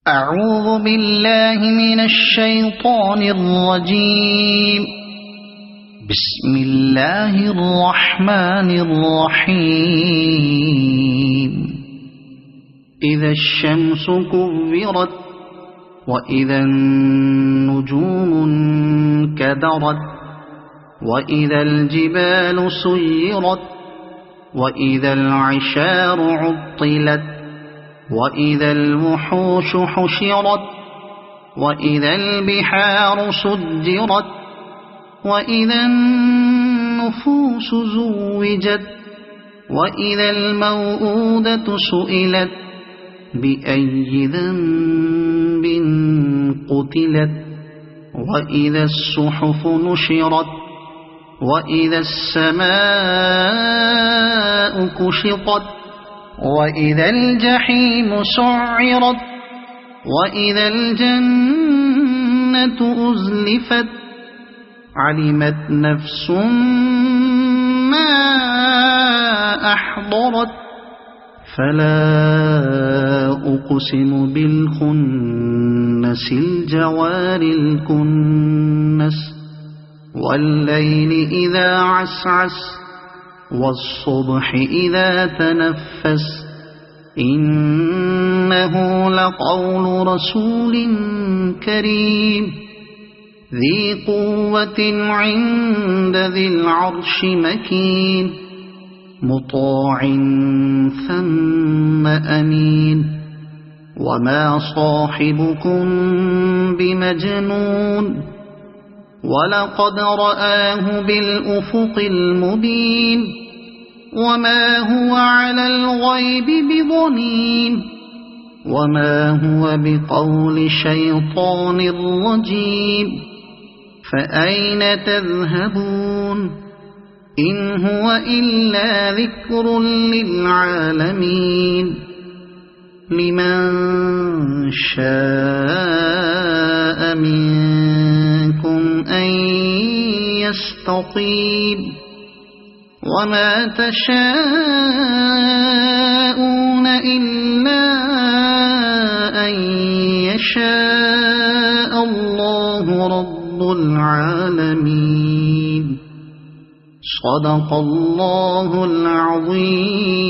أعوذ بالله من الشيطان الرجيم. بسم الله الرحمن الرحيم. إذا الشمس كورت وإذا النجوم انكدرت وإذا الجبال سيرت وإذا العشار عطلت وإذا الوحوش حشرت وإذا البحار سجرت وإذا النفوس زوجت وإذا الموءودة سئلت بأي ذنب قتلت وإذا الصحف نشرت وإذا السماء كشطت وإذا الجحيم سعرت وإذا الجنة أزلفت علمت نفس ما أحضرت فلا أقسم بالخنس الجوار الكنس والليل إذا عسعس والصبح إذا تنفس إنه لقول رسول كريم ذي قوة عند ذي العرش مكين مطاع ثم أمين وما صاحبكم بمجنون ولقد رآه بالأفق المبين وما هو على الغيب بضنين وما هو بقول شيطان رجيم فأين تذهبون إن هو إلا ذكر للعالمين لمن شاء منكم أن يستقيم وما تشاءون إلا أن يشاء الله رب العالمين. صدق الله العظيم.